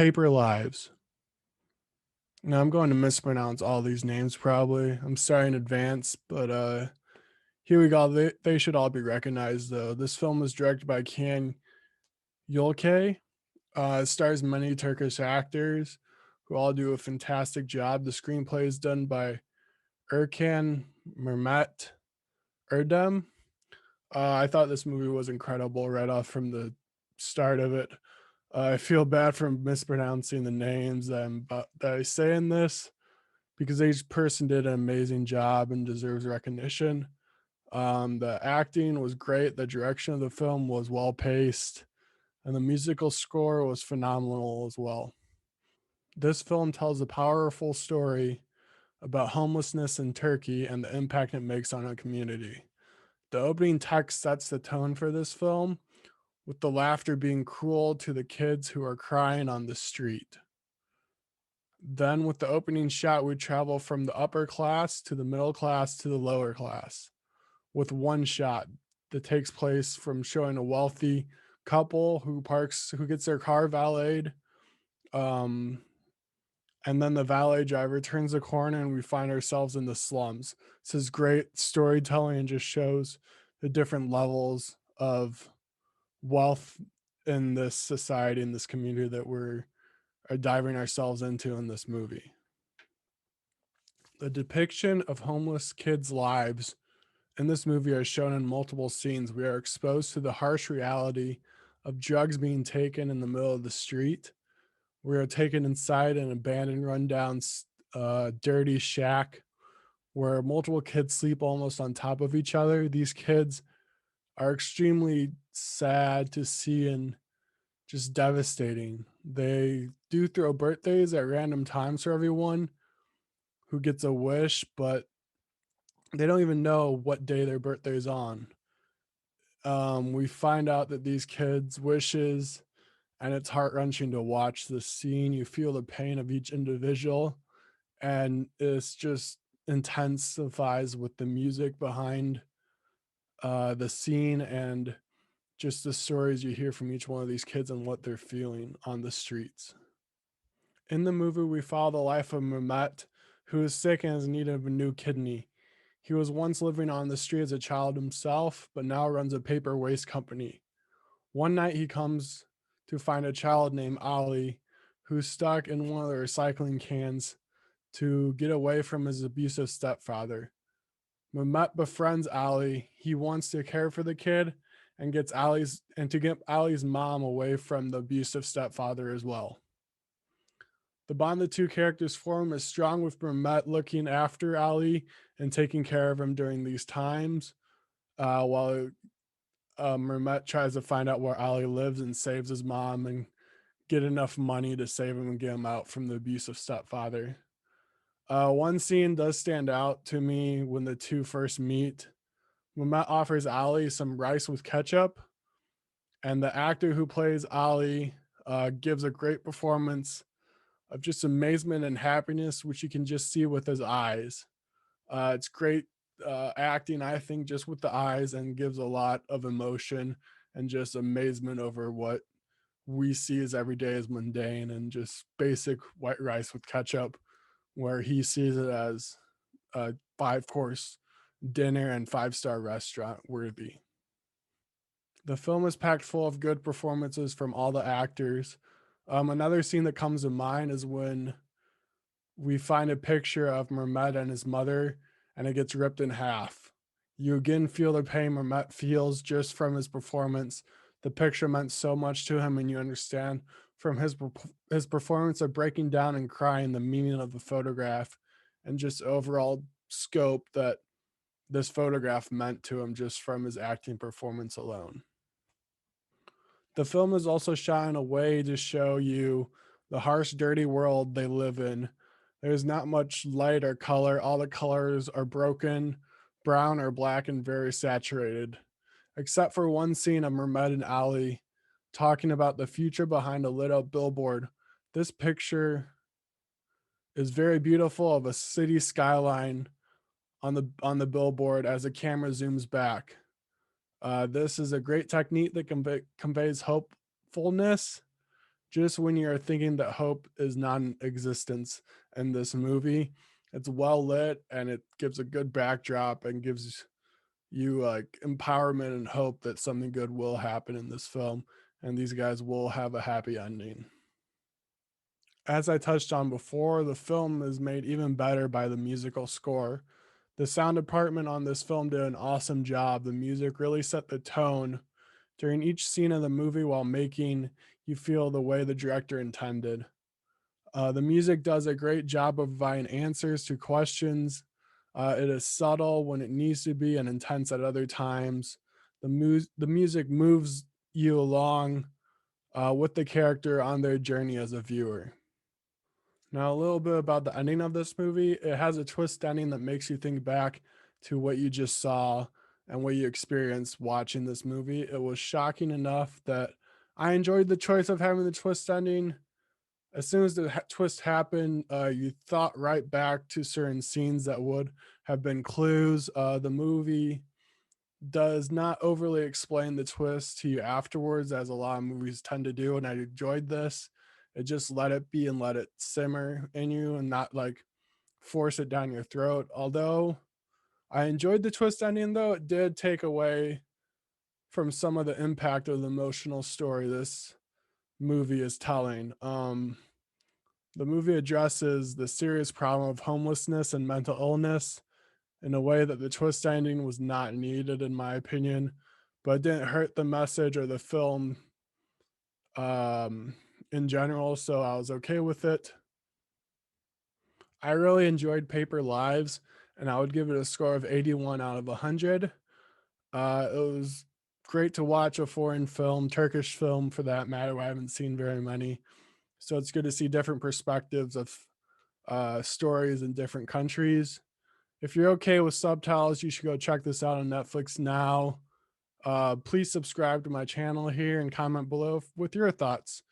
Paper Lives. Now I'm going to mispronounce all these names probably. I'm sorry in advance, but here we go. They should all be recognized though. This film was directed by Can Yolke. It stars many Turkish actors who all do a fantastic job. The screenplay is done by Erkan Mehmet Erdem. I thought this movie was incredible right off from the start of it. I feel bad for mispronouncing the names that I say in this because each person did an amazing job and deserves recognition. The acting was great. The direction of the film was well paced, and the musical score was phenomenal as well. This film tells a powerful story about homelessness in Turkey and the impact it makes on a community. The opening text sets the tone for this film, with the laughter being cruel to the kids who are crying on the street. Then, with the opening shot, we travel from the upper class to the middle class to the lower class with one shot that takes place from showing a wealthy couple who gets their car valeted. Um, and then the valet driver turns the corner and we find ourselves in the slums. This is great storytelling and just shows the different levels of wealth in this society, in this community that we're are diving ourselves into in this movie. The depiction of homeless kids' lives in this movie are shown in multiple scenes. We are exposed to the harsh reality of drugs being taken in the middle of the street. We are taken inside an abandoned, rundown, dirty shack where multiple kids sleep almost on top of each other. These kids are extremely sad to see and just devastating. They do throw birthdays at random times for everyone who gets a wish, but they don't even know what day their birthday is on. We find out that these kids' wishes, and it's heart wrenching to watch the scene. You feel the pain of each individual, and it's just intensifies with the music behind the scene and just the stories you hear from each one of these kids and what they're feeling on the streets. In the movie, we follow the life of Mehmet, who is sick and is in need of a new kidney. He was once living on the street as a child himself, but now runs a paper waste company. One night, he comes to find a child named Ali who's stuck in one of the recycling cans to get away from his abusive stepfather. Mehmet befriends Ali. He wants to care for the kid and to get Ali's mom away from the abusive stepfather as well. The bond the two characters form is strong, with Mehmet looking after Ali and taking care of him during these times, while Mehmet tries to find out where Ali lives and saves his mom and get enough money to save him and get him out from the abusive stepfather. One scene does stand out to me when the two first meet. Mehmet offers Ali some rice with ketchup, and the actor who plays Ali gives a great performance of just amazement and happiness, which you can just see with his eyes. It's great acting, I think, just with the eyes, and gives a lot of emotion and just amazement over what we see as every day as mundane and just basic white rice with ketchup, where he sees it as a five-course dinner and five-star restaurant worthy. The film is packed full of good performances from all the actors. Another scene that comes to mind is when we find a picture of Mehmet and his mother, and it gets ripped in half. You again feel the pain Mehmet feels just from his performance. The picture meant so much to him, and you understand from his performance of breaking down and crying the meaning of the photograph and just overall scope that this photograph meant to him just from his acting performance alone. The film is also shot in a way to show you the harsh, dirty world they live in. There's not much light or color. All the colors are broken, brown or black, and very saturated, except for one scene of Mehmet and Ali talking about the future behind a lit up billboard. This picture is very beautiful of a city skyline on the billboard as the camera zooms back. This is a great technique that conveys hopefulness just when you're thinking that hope is non-existence in this movie. It's well lit and it gives a good backdrop and gives you like empowerment and hope that something good will happen in this film and these guys will have a happy ending. As I touched on before, the film is made even better by the musical score. The sound department on this film did an awesome job. The music really set the tone during each scene of the movie while making you feel the way the director intended. The music does a great job of providing answers to questions. It is subtle when it needs to be and intense at other times. The music moves you along with the character on their journey as a viewer. Now, a little bit about the ending of this movie. It has a twist ending that makes you think back to what you just saw and what you experienced watching this movie. It was shocking enough that I enjoyed the choice of having the twist ending. As soon as the twist happened, you thought right back to certain scenes that would have been clues. The movie does not overly explain the twist to you afterwards, as a lot of movies tend to do, and I enjoyed this. It just let it be and let it simmer in you and not like force it down your throat. Although I enjoyed the twist ending, though, it did take away from some of the impact of the emotional story this movie is telling. The movie addresses the serious problem of homelessness and mental illness in a way that the twist ending was not needed, in my opinion, but it didn't hurt the message or the film um, in general, so I was okay with it. I really enjoyed Paper Lives, and I would give it a score of 81 out of 100. It was great to watch a foreign film, Turkish film for that matter. I haven't seen very many, so it's good to see different perspectives of stories in different countries. If you're okay with subtitles, you should go check this out on Netflix now. Please subscribe to my channel here and comment below with your thoughts.